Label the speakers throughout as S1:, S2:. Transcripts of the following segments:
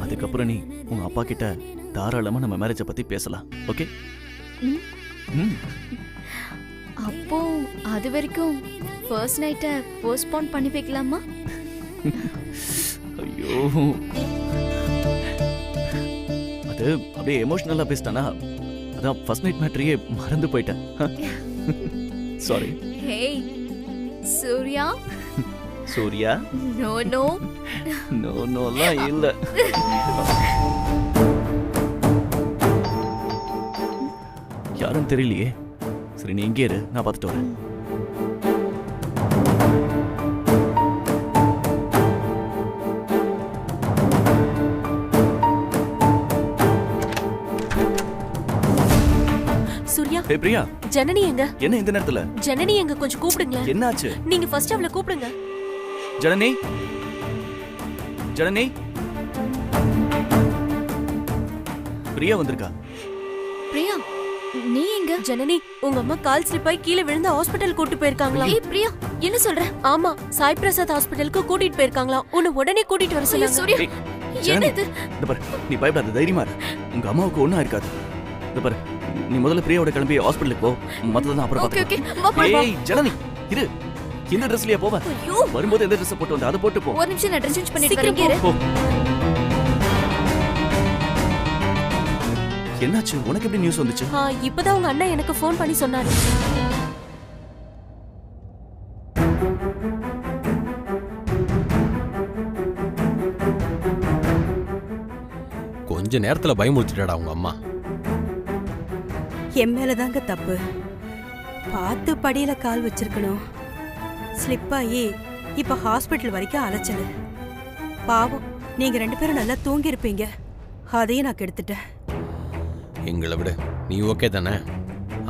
S1: அதுக்கப்புறம் நீ உங்க அப்பா கிட்ட தாராளமா நம்ம மேரேஜை பத்தி பேசலாம். ஓகே?
S2: அப்போ அது வரைக்கும் ஃபர்ஸ்ட் நைட்டை போஸ்ட்போன் பண்ணி வைக்கலாமா?
S1: ஐயோ, அது அப்படியே எமோஷனலா பேசிட்டானா, அதான் ஃபர்ஸ்ட் நைட் மேட்டரையே மறந்து போயிட்டேன். Sorry.
S2: Hey Surya.
S1: Surya?
S2: No no
S1: no நோலாம் இல்ல. யாரும் தெரியலையே. சரி, நீ எங்கே இரு, நான் பார்த்துட்டு வரேன்.
S3: சூர்யா.
S1: ஏய் பிரியா,
S3: ஜனனி எங்க?
S1: என்ன இந்த நேரத்துல?
S3: ஜனனி எங்க, கொஞ்சம் கூப்பிடுங்க.
S1: என்னாச்சு?
S3: நீங்க ஃபர்ஸ்ட் அவளை கூப்பிடுங்க.
S1: ஜனனி, ஜனனி. பிரியா வந்திருக்கா?
S2: பிரியா, நீ எங்க?
S3: ஜனனி, உங்க அம்மா கால் ஸ்லிப் ஆகி கீழே விழுந்து ஹாஸ்பிடல் கூட்டி போயிருக்காங்களா?
S2: ஏய் பிரியா, என்ன சொல்ற?
S3: ஆமா, சாய் பிரசாத் ஹாஸ்பிடலுக்கு கூட்டிட்டு போயிருக்காங்களா? உன்னை உடனே கூட்டிட்டு வர சொன்னாங்க.
S2: சூர்யா, என்ன இது?
S1: இந்த பாரு, நீ பயப்படாத, தைரியமா இரு. உங்க அம்மாவுக்கு ஒண்ணும் இருக்காது. இந்த பாரு, நீ முதல்ல பிரியாவோட கிளம்பி ஹாஸ்பிடலுக்கு போ. மத்ததெல்லாம் அப்புறம்
S2: ஓகே
S1: பாத்துக்கலாம்.
S2: ஓகே, வா வா.
S1: ஏய் ஜனனி, இரு. இந்த ட்ரெஸ்லயே போவ?
S3: ஐயோ,
S1: வரும்போது எந்த ட்ரெஸ் போட்டு வந்த அதை போட்டு போ.
S2: ஒரு நிமிஷம், நான் ட்ரெஸ் சேஞ்ச் பண்ணிட்டு
S3: சீக்கிரம்
S2: வரேன்.
S1: போ. என்னாச்சு? உனக்கு எப்படி நியூஸ் வந்துச்சு?
S3: இப்பதான் உங்க அண்ணன் எனக்கு ஃபோன் பண்ணி சொன்னாரு.
S4: கொஞ்ச நேரத்துல பயமுறுத்திட்டாடா உங்க அம்மா.
S5: என் மேலதாங்க தப்பு. பார்த்து படியில கால் வச்சிருக்கணும். ஸ்லிப் ஆகி இப்ப ஹாஸ்பிட்டல் வரைக்கும் அலைச்சலு. பாவம், நீங்க 2 பேரும் நல்லா தூங்கி இருப்பீங்க. அதையும் நான் கெடுத்துட்டேன்.
S4: எங்களை விட நீ ஓகே தானே?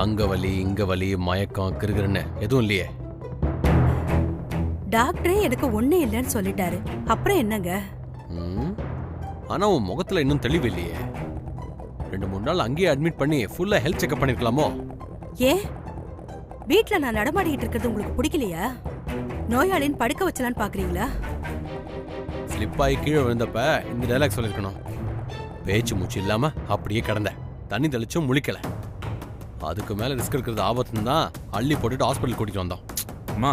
S4: அங்க வலி இங்க வலி மயக்கம் கிருகிருன்னு எதுவும் இல்லையே?
S5: டாக்டரே எனக்கு ஒண்ணு இல்லைன்னு சொல்லிட்டாரு. அப்புறம் என்னங்க?
S4: ஆனா உன் முகத்துல இன்னும் தெளிவு இல்லையே. 2-3 நாள் அங்கேயே அட்மிட் பண்ணி ஃபுல்லா ஹெல்த் செக்அப் பண்ணிருக்கலாமோ?
S5: ஏன் வீட்டுல நான் நடமாடிக்கிட்டு இருக்கிறது உங்களுக்கு பிடிக்கலையா? நோயாளின்னு படுக்க வச்சலான்னு பாக்குறீங்களா?
S4: ஸ்லிப் ஆகி கீழே விழுந்தப்ப இந்த டைலாக் சொல்லிருக்கணும். பேச்சு மூச்சு இல்லாம அப்படியே கிடந்த, தண்ணி தெளிச்சும் முழிக்கல. அதுக்கு மேல ரிஸ்க் இருக்கிறது ஆபத்துன்னு தான் அள்ளி போட்டுட்டு ஹாஸ்பிட்டல் கூட்டிட்டு வந்தோம்.
S6: அம்மா,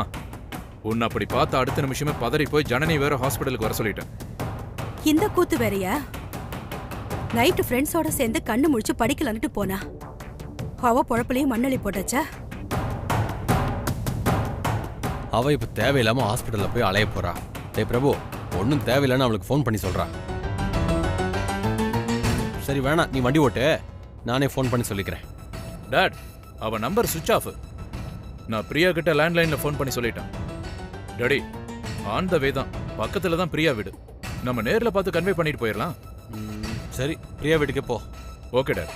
S6: உன்னை அப்படி பார்த்து அடுத்த நிமிஷமே பதறி போய் ஜனனி வேற ஹாஸ்பிட்டலுக்கு வர சொல்லிட்டேன்.
S5: இந்த கூத்து வேறையா? நைட்டு ஃப்ரெண்ட்ஸோட சேர்ந்து கண்ணு முழிச்சு படிக்கலான்ட்டு போனா அவ பொழப்புலையும் மண்ணளி போட்டாச்சா?
S4: அவ இப்ப தேவையில்லாம ஹாஸ்பிட்டல்ல போய் அலைய போறா. டேய் பிரபு, ஒன்னும் தேவையில்லைன்னு அவளுக்கு ஃபோன் பண்ணி சொல்றா. சரி வேணாம், நீ வண்டி ஓட்டு, நானே ஃபோன் பண்ணி சொல்லிக்கிறேன்.
S6: டாட், அவ நம்பர் சுவிட்ச் ஆஃப். நான் பிரியா கிட்ட லேண்ட்லைன்ல ஃபோன் பண்ணி சொல்லிட்டேன். டாடி, ஆன் த வே தான், பக்கத்துல தான் பிரியா வீடு. நம்ம நேர்ல பார்த்து கன்வே பண்ணிட்டு போயிடலாம்.
S4: சரி, பிரியா வீட்டுக்கு போ.
S6: Okay dot.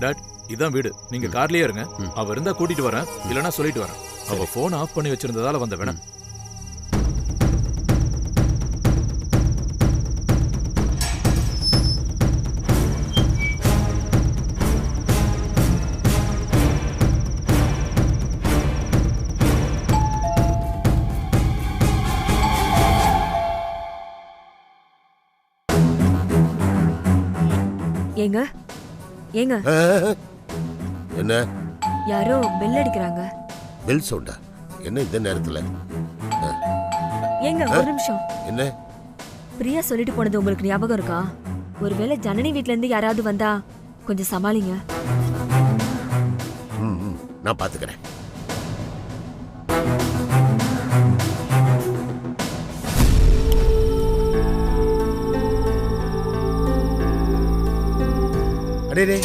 S6: டாட், இதான் வீடு. நீங்க கார்லயே இருங்க. அவ இருந்தா கூட்டிட்டு வரேன், இல்லனா சொல்லிட்டு வரேன். அவ போன் ஆஃப் பண்ணி வச்சிருந்ததால வந்த வேணும்.
S7: ஏங்க ஏங்க,
S8: என்ன?
S7: யாரோ பெல் அடிக்கிறாங்க.
S8: பெல் சவுண்டா? என்ன இந்த நேரத்துல?
S7: ஏங்க ஒரு நிமிஷம்.
S8: என்ன?
S7: பிரியா சொல்லிட்டு போனது உங்களுக்கு ஞாபகம் இருக்கா? ஒருவேளை ஜனனி வீட்ல இருந்து யாராவது வந்தா கொஞ்சம் சமாளிங்க.
S8: நான் பாத்துக்கிறேன். அடே.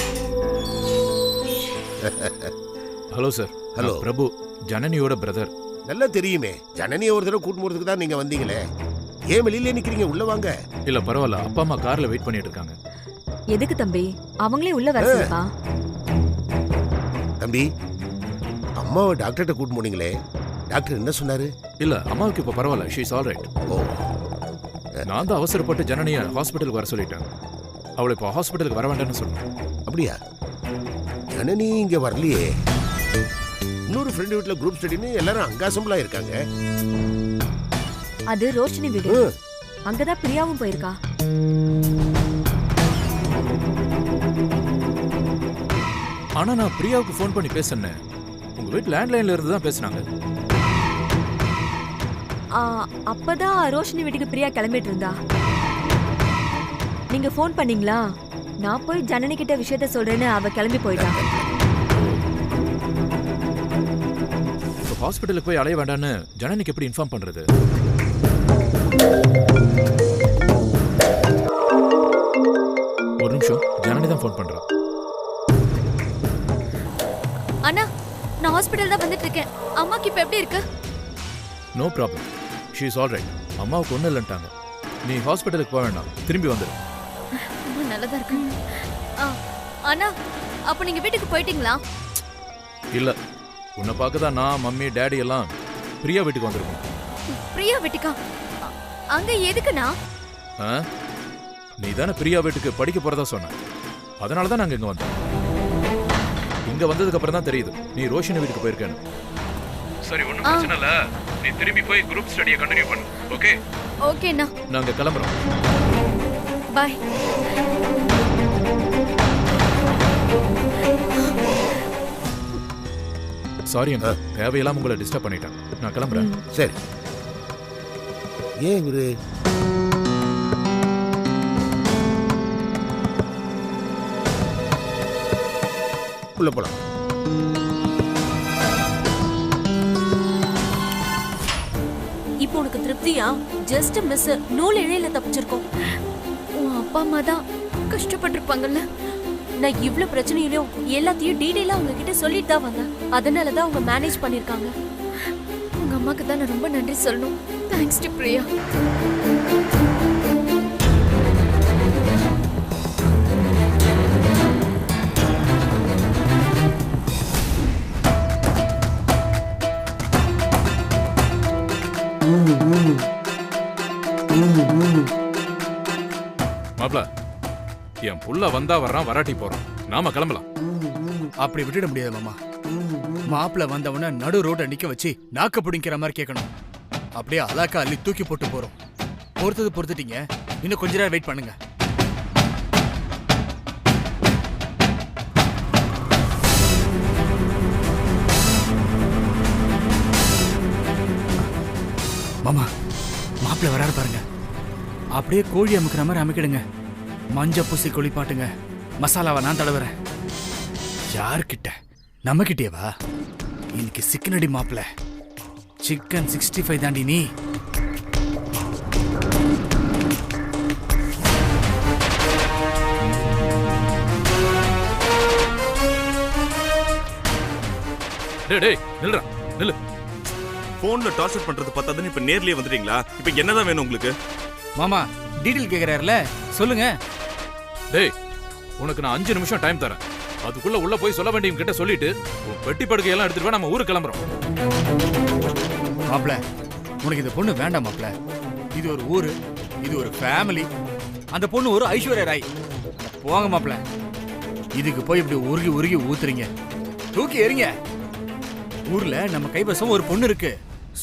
S6: Hello sir.
S8: ஹலோ
S6: பிரபு, ஜனனியோட பிரதர்.
S8: நல்லா தெரியுமே. ஜனனியை ஒரு தடவை கூட்டு போறதுக்கு தான் நீங்க வந்தீங்களே. ஏன் வெளியில நிக்கிறீங்க? உள்ள வாங்க.
S6: இல்ல பரவாயில்ல, அப்பா அம்மா கார்ல வெயிட் பண்ணிட்டு இருக்காங்க.
S7: எதுக்கு தம்பி? அவங்களே உள்ள வர சொல்லுப்பா.
S8: தம்பி, அம்மாவை டாக்டர்கிட்ட கூட்டு போனீங்களே, டாக்டர் என்ன சொன்னாரு?
S6: இல்ல அம்மாவுக்கு இப்ப பரவாயில்ல, ஷீ இஸ் ஆல் ரைட்.
S8: ஓ,
S6: நான் தான் அவசரப்பட்டு ஜனனியை ஹாஸ்பிட்டலுக்கு வர சொல்லிட்டேன். அவளை இப்போ ஹாஸ்பிட்டலுக்கு வர வேண்டாம்னு சொன்னேன்.
S8: அப்படியா? ஜனனி இங்க வரலையே. இன்னொரு ஃப்ரெண்ட் வீட்ல குரூப் ஸ்டடின்னு எல்லாரும் அங்க அசம்பிளா இருக்காங்க.
S7: அது ரோஷினி வீடு. அங்கதான் பிரியாவும் போயிருக்கா.
S6: ஆனா நான் பிரியாவுக்கு ஃபோன் பண்ணி பேசினேன். உங்க வீட்டு லேண்ட்லைன்ல இருந்து தான் பேசினாங்க.
S7: அப்பதான் ரோஷினி வீட்டுக்கு பிரியா கிளம்பிட்டு இருந்தா. நீங்க ஃபோன் பண்ணீங்களா? நான் போய் ஜனனி கிட்ட விஷயத்த சொல்றேன்னு அவ கிளம்பி போயிட்டா.
S6: இப்போ ஹாஸ்பிட்டலுக்கு போய் அலைய வேண்டான்னு ஜனனிக்கு எப்படி இன்ஃபார்ம் பண்றது? ஒரு நிமிஷம், ஜனனி தான் ஃபோன் பண்றா.
S2: அண்ணா, நான் ஹாஸ்பிடல் தான் வந்துட்டு இருக்கேன். அம்மாக்கு இப்ப எப்படி இருக்கு?
S6: No problem, she is all right. அம்மாவுக்கு ஒன்றும் இல்லைன்ட்டாங்க. நீ ஹாஸ்பிட்டலுக்கு போக வேண்டாம், திரும்பி வந்துடு.
S2: அம்மா நல்லதா இருக்கு. அண்ணா, அப்ப நீங்க வீட்டுக்கு போயிட்டீங்களா?
S6: இல்ல, உன்னை பார்க்க தான் நான், மம்மி, டேடி எல்லாம் பிரியா வீட்டுக்கு வந்திருக்கோம்.
S2: பிரியா வீட்டுக்கா? அங்க எதுக்குண்ணா?
S6: நீ தானே பிரியா வீட்டுக்கு படிக்க போறதா சொன்ன, அதனால தான் நாங்க இங்க வந்தோம். இங்க வந்ததுக்கு அப்புறம் தான் தெரியுது நீ ரோஷினி வீட்டுக்கு போயிருக்கேன்னு. சரி, ஒண்ணும் பிரச்சனை இல்ல. நீ திரும்பி போய் குரூப் ஸ்டடியை கண்டினியூ பண்ணு. ஓகே?
S2: ஓகேண்ணா.
S6: நாங்க கிளம்புறோம்.
S2: பை.
S6: சாரி அங்கிள், தேவையில்லாம உங்களை டிஸ்டர்ப் பண்ணிட்டேன். நான் கிளம்புறேன்.
S8: சரி. ஏன் இவரு உள்ள போலாம்?
S3: இப்போ உனக்கு திருப்தியா? ஜஸ்ட் மிஸ், நூல் இழையில தப்பிச்சிருக்கோம்.
S2: உன் அப்பா அம்மா தான் கஷ்டப்பட்டிருப்பாங்கல்ல.
S3: நான் இவ்ளோ பிரச்சனையிலும் எல்லாத்தையும் டீடைலா உங்ககிட்ட சொல்லிட்டு தான் வந்தேன். அதனாலதான் அவங்க மேனேஜ் பண்ணிருக்காங்க.
S2: உங்க அம்மாக்கு தான் நான் ரொம்ப நன்றி சொல்லணும். Thanks to Priya.
S6: மாப்ள, என் புள்ள வந்தா வர்றான், வராட்டி போறான். நாம கிளம்பலாம்.
S9: அப்படி விட்டுட முடியாது மாமா. மாப்பிள்ள வந்தவன நடு ரோட நிக்க வச்சு நாக்க பிடிக்கிற மாதிரி கேட்கணும். அப்படியே அலாக்கா அள்ளி தூக்கி போட்டு போறோம். பொறுத்துட்டீங்க, இன்னும் கொஞ்ச நேரம் வெயிட் பண்ணுங்க. மாமா, மாப்பிள்ள வராரு பாருங்க. அப்படியே கோழி அமுக்கிற மாதிரி அமைக்கிடுங்க. மஞ்ச பூசி குளிப்பாட்டுங்க. மசாலாவை நான் தடவுறேன். யார்கிட்ட? நம்ம கிட்டேவா? இன்னைக்கு சிக்கனடி மாப்பிள்ள. சிக்கன் 65 தாண்டி நீ.
S6: டேய் நில்றா, நில்லு.
S10: போன்ல டார்ச்சர் பண்றது பத்தாதுன்னு இப்ப நேர்லயே வந்துட்டீங்களா? இப்ப என்னதான் வேணும் உங்களுக்கு?
S9: மாமா டீடைல் கேக்குறாருல, சொல்லுங்க.
S6: டேய், உனக்கு நான் 5 நிமிஷம் டைம் தரேன். அதுக்குள்ள உள்ள போய் சொல்ல வேண்டியவங்க கிட்ட சொல்லிட்டு உன் பெட்டி படுக்கையெல்லாம் எடுத்துட்டு வா, நம்ம ஊருக்கு கிளம்புறோம்.
S9: மாப்ள, உனக்கு இந்த பொண்ணு வேண்டாம் மாப்ள. இது ஒரு ஊரு, இது ஒரு ஃபேமிலி. அந்த பொண்ணு ஒரு ஐஸ்வர்யா ராய். போங்க மாப்ள. இதுக்கு போய் இப்படி உருகி உருகி ஊத்துறீங்க. தூக்கி எறிங்க. ஊர்ல நம்ம கைவசம் ஒரு பொண்ணு இருக்கு.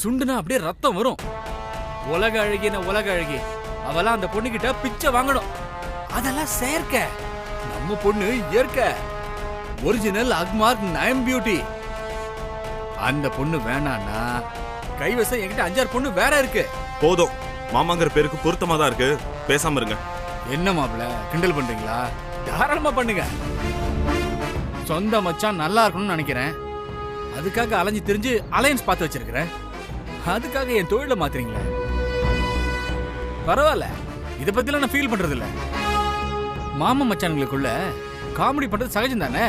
S9: சுண்டுனா அப்படியே ரத்தம் வரும். உலக அழகின உலக அழகி. அவெல்லாம் அந்த பொண்ணு கிட்ட பிச்சை வாங்கணும். அதெல்லாம் செயற்க. நம்ம பொண்ணு இயற்கை. ஒரிஜினல் அக்மார்க் நயம் பியூட்டி. அந்த பொண்ணு வேணான்னா கைவசம் என்கிட்ட 5-6 பொண்ணு வேற இருக்கு.
S10: போதும், மாமாங்கிற பேருக்கு பொருத்தமா தான் இருக்கு. பேசாம இருங்க.
S9: என்ன மாப்பிள்ள, கிண்டல் பண்றீங்களா? தாராளமா பண்ணுங்க. சொந்த மச்சான் நல்லா இருக்கணும்னு நினைக்கிறேன். அதுக்காக அலைஞ்சு திரிஞ்சு அலையன்ஸ் பார்த்து வச்சிருக்கிறேன். அதுக்காக என் தொழிலை மாத்துறீங்களே. பரவாயில்ல, இதை பத்திலாம் நான் ஃபீல் பண்றது இல்ல. மாமா மச்சான்களுக்குள்ள காமெடி பண்றது சகஜம் தானே.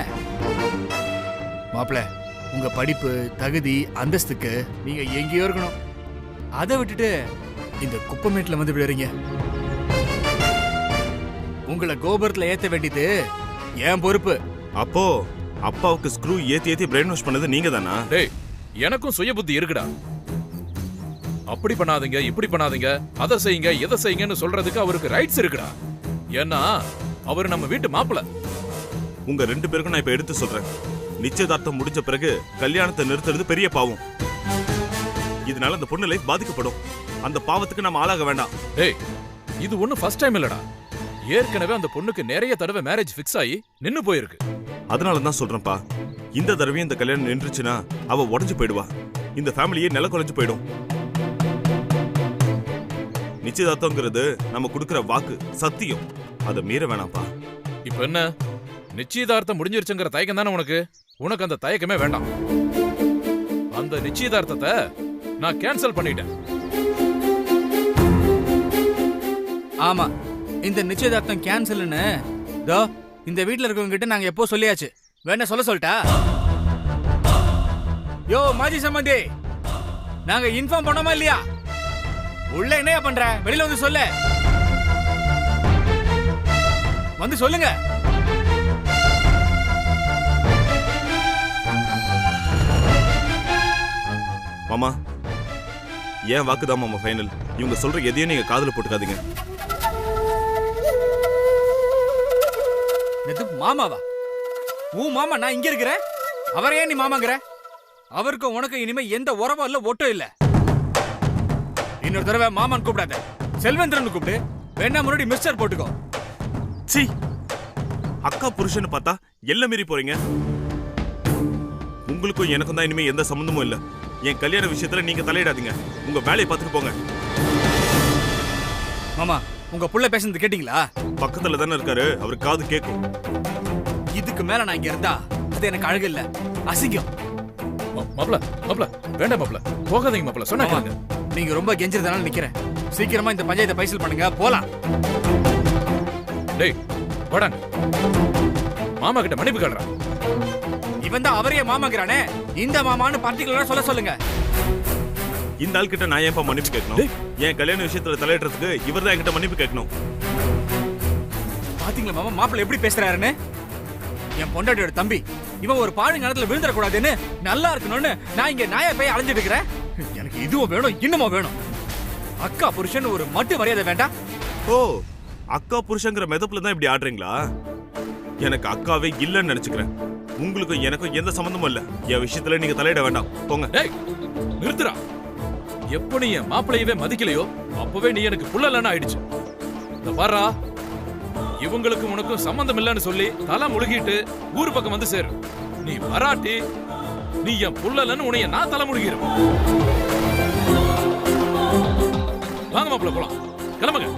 S9: மாப்பிள்ள, உங்க படிப்பு, தகுதி, அந்தஸ்துக்கு நீங்க எங்கேயோ இருக்கணும். அதை விட்டுட்டு இந்த குப்பமேட்டில் வந்து விடுறீங்க. உங்களை கோபுரத்துல ஏத்த வேண்டியது என் பொறுப்பு.
S10: அப்போ அப்பாவுக்கு ஸ்க்ரூ ஏத்தி பிரெயின் வாஷ் பண்ணது நீங்க தானா?
S6: டேய், எனக்கும் சுய புத்தி இருக்குடா. அப்படி பண்ணாதீங்க, இப்படி பண்ணாதீங்க, அதை செய்யுங்க, எதை செய்யுங்கன்னு சொல்றதுக்கு அவருக்கு ரைட்ஸ் இருக்குடா. ஏன்னா அவர் நம்ம வீட்டு மாப்பிள்ள.
S10: உங்க 2 பேருக்கும் நான் இப்ப எடுத்து சொல்றேன். நிச்சயதார்த்தம் முடிஞ்ச பிறகு கல்யாணத்தை நிறுத்துறது பெரிய பாவம். இதனால அந்த பொண்ணு லைஃப் பாதிக்கப்படும். அந்த பாவத்துக்கு நம்ம ஆளாக வேண்டாம்.
S6: டேய், இது ஒண்ணு ஃபர்ஸ்ட் டைம் இல்லடா. ஏற்கனவே அந்த பொண்ணுக்கு நிறைய தடவை மேரேஜ் ஃபிக்ஸ் ஆகி நின்னு போயிருக்கு.
S10: அதனால தான் சொல்றேன்ப்பா, இந்த தடவையும் இந்த கல்யாணம் நின்றுச்சுன்னா அவ உடஞ்சு போயிடுவா. இந்த ஃபேமிலியே நில குலைஞ்சு போயிடும். நிச்சயதார்த்தம்ங்கிறது நம்ம கொடுக்கிற வாக்கு, சத்தியம். அதை மீற வேணாம்ப்பா.
S6: இப்ப என்ன, நிச்சயதார்த்தம் முடிஞ்சிருச்சுங்கிற தயக்கம் தானே உனக்கு? உனக்கு அந்த தயக்கமே வேண்டாம். அந்த நிச்சயதார்த்தத்தை நான் கேன்சல் பண்ணிட்டேன்.
S9: ஆமா, இந்த நிச்சயதார்த்தம் கேன்சல்னு தோ இந்த வீட்ல இருக்கவங்க கிட்ட நாங்க எப்போ சொல்லியாச்சு. வேணா சொல்லட்டா? யோ மாஜி சம்பந்தி, நாங்க இன்ஃபார்ம் பண்ணோமா இல்லையா? உள்ள என்னையா பண்ற? வெளியில வந்து சொல்லு. வந்து சொல்லுங்க.
S10: மாமா, ஏன் வாக்குதான் மாமா ஃபைனல். இவங்க சொல்ற எதையும் நீங்க காதுல போட்டுக்காதீங்க.
S9: மாமாவா? உன் மாமா நான் இங்க இருக்கிறேன், அவரையே நீ மாமாங்கிற? அவருக்கும் உனக்கு இனிமே எந்த உறவும் இல்ல, ஒட்டும் இல்ல. இன்னொரு தடவை மாமான் கூப்பிடாத, செல்வேந்திரன் கூப்பிடு. வேணா முன்னாடி மிஸ்டர் போட்டுக்கோ.
S10: சீ, அக்கா புருஷன் பார்த்தா எல்லாம் மீறி போறீங்க. உங்களுக்கும் எனக்கும் தான் இனிமே எந்த சம்பந்தமும் இல்ல. என் கல்யாண விஷயத்துல நீங்க தலையிடாதீங்க. உங்க வேலையை பார்த்துட்டு போங்க.
S9: மாமா, உங்க புள்ள பேசுனது கேட்டீங்களா?
S10: பக்கத்துல தானே இருக்காரு, அவரு காது கேட்கும்.
S9: இதுக்கு மேல நான் இங்க இருந்தா அது எனக்கு அழகு இல்ல, அசிங்கம்.
S6: மாப்ள மாப்ள வேண்டாம் மாப்ள, போகாதீங்க மாப்ள, சொன்னா கேளுங்க.
S9: நீங்க ரொம்ப கெஞ்சிரதனால நிக்கிறேன். சீக்கிரமா இந்த பஞ்சாயத்தை பைசல் பண்ணுங்க, போலாம்.
S6: டேய் வாடாங்க, மாமா கிட்ட மன்னிப்பு கேளுடா.
S9: இவன் தான் அவரையே மாமாங்கிறானே, இந்த மாமான்னு பர்டிகுலரா சொல்ல சொல்லுங்க.
S10: இந்த ஆள் கிட்ட நான் ஏன்பா மன்னிப்பு கேட்கணும்? என் கல்யாண விஷயத்துல தலையிடுறதுக்கு இவர் தான் என்கிட்ட மன்னிப்பு கேட்கணும்.
S9: பாத்தீங்களா மாமா, மாப்பிள்ள எப்படி பேசுறாருன்னு? என் பொண்டாட்டியோட தம்பி இவன் ஒரு பாழ் நேரத்துல விழுந்துடக்கூடாதுன்னு நல்லா இருக்கணும்னு நான் இங்க நாயா போய் அலைஞ்சிட்டு இருக்கிறேன். எனக்கு இதுவும் வேணும், இன்னுமா வேணும். அக்கா புருஷன் ஒரு மட்டு மரியாதை வேண்டாம்?
S10: ஓ, அக்கா புருஷங்கிற மெதப்புல தான் இப்படி ஆடுறீங்களா? எனக்கு அக்காவே இல்லைன்னு நினைச்சுக்கிறேன். உங்களுக்கும் எனக்கும் எந்த சம்பந்தமும் இல்ல. என் விஷயத்துல நீங்க தலையிட வேண்டாம், போங்க.
S6: நிறுத்துறா. எப்ப நீ என் மாப்பிள்ளையவே மதிக்கலையோ அப்பவே நீ எனக்கு புள்ளலன்னு ஆயிடுச்சு. இந்த பாரா, இவங்களுக்கு உனக்கும் சம்பந்தம் இல்லைன்னு சொல்லி தலை முழுகிட்டு ஊர் பக்கம் வந்து சேரு. நீ வராட்டி நீ என் புள்ளலன்னு உன்னைய நான் தலை முழுகிறேன். வாங்க மாப்பிள்ள போலாம், கிளம்புங்க.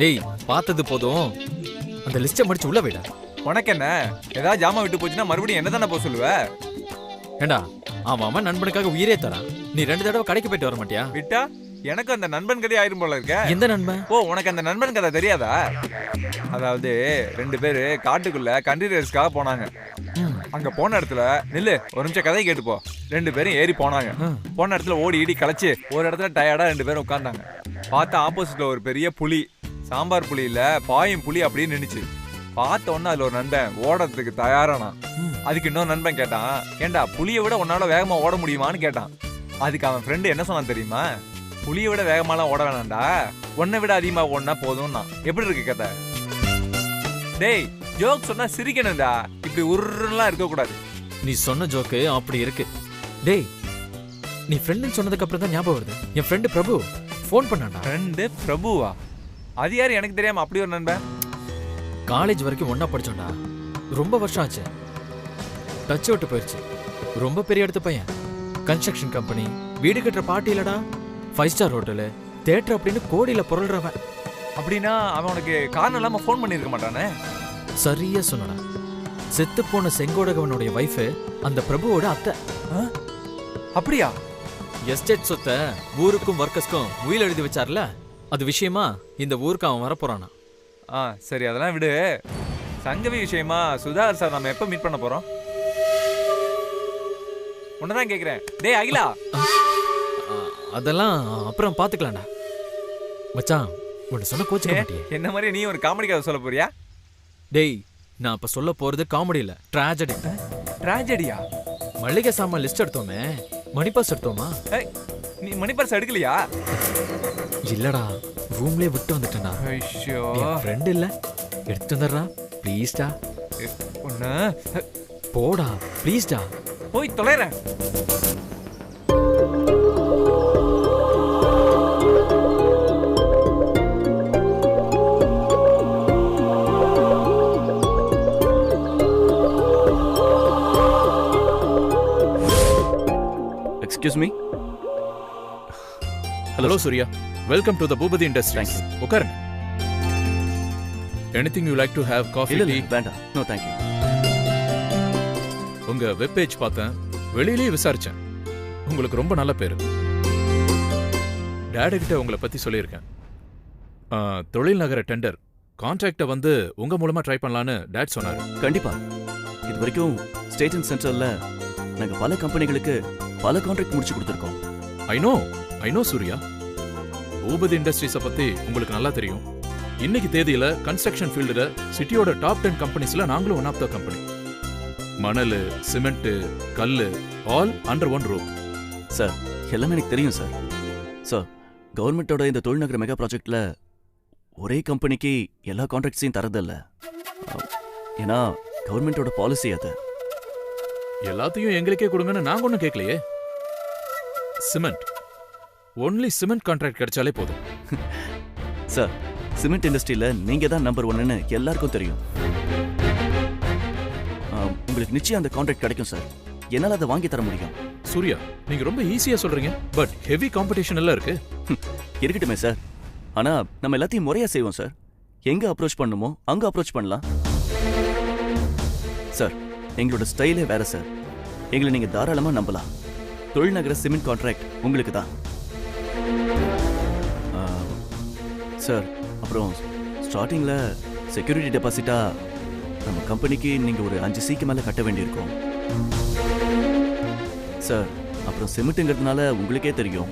S11: டேய், பார்த்தது போதும், அந்த லிஸ்ட்டை முடிச்சு உள்ள வைடா.
S12: உனக்கு என்ன, ஏதாவது ஜாமா விட்டு போச்சுன்னா மறுபடியும் என்ன தானே போக சொல்லுவ?
S11: ஏண்டா, அவன் நண்பனுக்காக உயிரே தரான், நீ 2 தடவை கடைக்கு போயிட்டு வர மாட்டியா?
S12: விட்டா எனக்கு அந்த நண்பன் கதை ஆயிரும் போல இருக்க.
S11: எந்த நண்பன்?
S12: ஓ, உனக்கு அந்த நண்பன் கதை தெரியாதா? அதாவது 2 பேரு காட்டுக்குள்ள கண்ட்ரி ரேஸ்க்காக போனாங்க. அங்க போன இடத்துல நில்லு, ஒரு நிமிஷம் கதை கேட்டுப்போ. 2 பேரும் ஏறி போனாங்க. போன இடத்துல ஓடி ஈடி களைச்சு ஒரு இடத்துல டயர்டா 2 பேரும் உட்கார்ந்தாங்க. பார்த்தா ஆப்போசிட்ல ஒரு பெரிய புலி, சாம்பார் புலி இல்ல பாயும் புலி அப்படின்னு நினைச்சு. பார்த்த உடனே அதுல ஒரு நண்பன் ஓடுறதுக்கு தயாரானா. அதுக்கு இன்னொரு நண்பன் கேட்டான், ஏண்டா புலியை விட உன்னால வேகமா ஓட முடியுமான்னு கேட்டான். அதுக்கு அவன் ஃப்ரெண்டு என்ன சொன்னான் தெரியுமா? புலியை விட வேகமாலாம் ஓட வேணாண்டா, உன்னை விட அதிகமா ஓடினா போதும்னா. எப்படி இருக்கு கதை? டேய், ஜோக் சொன்னா சிரிக்கணும்டா, இப்படி உருலாம் இருக்க கூடாது.
S11: நீ சொன்ன ஜோக்கு அப்படி இருக்கு. டேய், நீ ஃப்ரெண்டுன்னு சொன்னதுக்கு அப்புறம் தான் ஞாபகம் வருது, என் ஃப்ரெண்டு பிரபு ஃபோன் பண்ணான்டா.
S12: ஃப்ரெண்டு பிரபுவா? அது யாரு எனக்கு தெரியாம அப்படி ஒரு நண்பன்?
S11: காலேஜ் வரைக்கும் ஒன்னா படிச்சோம்டா, ரொம்ப வருஷம் ஆச்சு, டச் விட்டு போயிடுச்சு. ரொம்ப பெரிய இடத்து பையன், கன்ஸ்ட்ரக்ஷன் கம்பெனி, வீடு கட்டுற பார்ட்டி இல்லடா, 5 ஸ்டார் ஹோட்டலு, தியேட்டர் அப்படின்னு கோடியில பொருள்றவன்.
S12: அப்படின்னா அவன் உனக்கு காரணம் இல்லாம ஃபோன் பண்ணிருக்க மாட்டானே?
S11: சரியா சொன்னடா. செத்து போன செங்கோடகவனுடைய வைஃப் அந்த பிரபுவோட அத்தை.
S12: அப்படியா?
S11: எஸ்டேட் சொத்தை ஊருக்கும் ஒர்க்கர்ஸ்க்கும் உயில் எழுதி வச்சார்ல, அது விஷயமா இந்த ஊருக்கு அவன் வரப்போறானா.
S12: சரி அதெல்லாம் விடு. சங்கவி விஷயமா சுதாகர் சார் நம்ம எப்ப மீட் பண்ண போறோம்? உன்னதான் கேக்குறேன். டேய் அகிலா,
S11: அதெல்லாம் அப்புறம் பாத்துக்கலாம்டா. மச்சான் உன்னை சொன்ன கோச்சுக்க மாட்டியே?
S12: என்ன மாதிரி நீ ஒரு காமெடி கதை சொல்ல போறியா?
S11: டேய் நான் இப்ப சொல்ல போறது காமெடி இல்ல, ட்ராஜடி.
S12: ட்ராஜடியா?
S11: மளிகை சாமான் லிஸ்ட் எடுத்தோமே, மணி பர்ஸ் எடுத்தோமா?
S12: நீ மணி பர்ஸ் எடுக்கலையா?
S11: இல்லடா, ரூம்லயே விட்டு வந்துட்டேன்டா.
S12: ஐயோ,
S11: என் ஃப்ரெண்ட் இல்ல, எடுத்து வந்துடுறா ப்ளீஸ்டா.
S12: ஒண்ணு
S11: போடா ப்ளீஸ்டா.
S12: போய் தொலைறேன்.
S1: Excuse me.
S6: Hello Surya. Welcome to the Bhubadi Industries. உட்காருங்க. Anything you like to have? Coffee,
S1: இல்ல
S6: tea?
S1: வேண்டாம். No, thank you.
S6: உங்க வெப் பேஜ் பார்த்தேன், வெளியிலேயே விசாரிச்சேன். உங்களுக்கு ரொம்ப நல்ல பேரு. டாடி கிட்ட உங்களை பத்தி சொல்லியிருக்கேன். தொழில் நகர டெண்டர் கான்ட்ராக்டை வந்து உங்க மூலமா ட்ரை பண்ணலான்னு டாட் சொன்னாரு.
S1: கண்டிப்பா. இது வரைக்கும் ஸ்டேட் அண்ட் சென்ட்ரல்ல நாங்க பல கம்பெனிகளுக்கு பல கான்ட்ராக்ட் முடிச்சு கொடுத்துருக்கோம்.
S6: I know Surya. பூபதி இண்டஸ்ட்ரீஸை பத்தி உங்களுக்கு நல்லா தெரியும். இன்னைக்கு தேதியில கன்ஸ்ட்ரக்ஷன் ஃபீல்டுல சிட்டியோட டாப் 10 கம்பெனிஸ்ல நாங்களும் ஒன் ஆஃப் த கம்பெனி. மணல், சிமெண்ட், கல்லு all under one Roop.
S1: Sir எல்லாமே எனக்கு தெரியும் சார். சார் கவர்மெண்டோட இந்த தொழில் நகர மெகா ப்ராஜெக்ட்ல ஒரே கம்பெனிக்கு எல்லா கான்ட்ராக்ட்ஸையும் தரதில்ல. ஏன்னா கவர்மெண்டோட பாலிசி அது.
S6: எல்லாத்தையும் எங்களுக்கே கொடுங்கன்னு நாங்க ஒன்றும் கேட்கலையே. சிமெண்ட் ஒன்லி சிமெண்ட் கான்ட்ராக்ட் கிடைச்சாலே போதும்.
S1: சார் சிமெண்ட் இண்டஸ்ட்ரியில நீங்க தான் நம்பர் 1ன்னு எல்லாருக்கும் தெரியும். உங்களுக்கு நிச்சயம் அந்த கான்ட்ராக்ட் கிடைக்கும் சார். என்னால அதை வாங்கி தர முடியும்.
S6: சூர்யா நீங்க ரொம்ப ஈஸியா சொல்றீங்க, பட் ஹெவி காம்படிஷன் எல்லாம் இருக்கு.
S1: இருக்கட்டுமே சார், ஆனா நம்ம எல்லாத்தையும் முறையா செய்வோம் சார். எங்க அப்ரோச் பண்ணுமோ அங்க அப்ரோச் பண்ணலாம் சார். எங்களோட ஸ்டைலே வேற சார். எங்களை நீங்க தாராளமா நம்பலாம். தொழில் நகர சிமெண்ட் கான்ட்ராக்ட் உங்களுக்கு தான் சார். அப்புறம் ஸ்டார்டிங்ல செக்யூரிட்டி டெபாசிட்டா நம்ம கம்பெனிக்கு நீங்க ஒரு 5 சீக்கு மேல கட்ட வேண்டியிருக்கும் சார். அப்புறம் சிமெண்ட்ங்கிறதுனால உங்களுக்கே தெரியும்,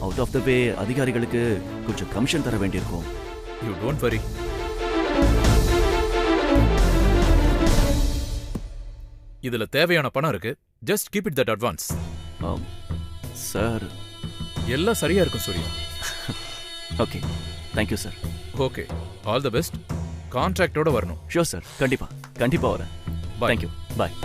S1: அவுட் ஆஃப் த வே அதிகாரிகளுக்கு கொஞ்சம் கமிஷன் தர வேண்டியிருக்கும்.
S6: You don't worry. இதுல தேவையான பணம் இருக்கு. Just keep it that advance.
S1: Sir
S6: எல்லாம் சரியா இருக்கும் Surya.
S1: Okay, thank you sir.
S6: Okay, all the best. கான்ட்ராக்டோட வரணும்.
S1: ஷூர் சார், கண்டிப்பா கண்டிப்பா வரேன். தேங்க்யூ, பாய்.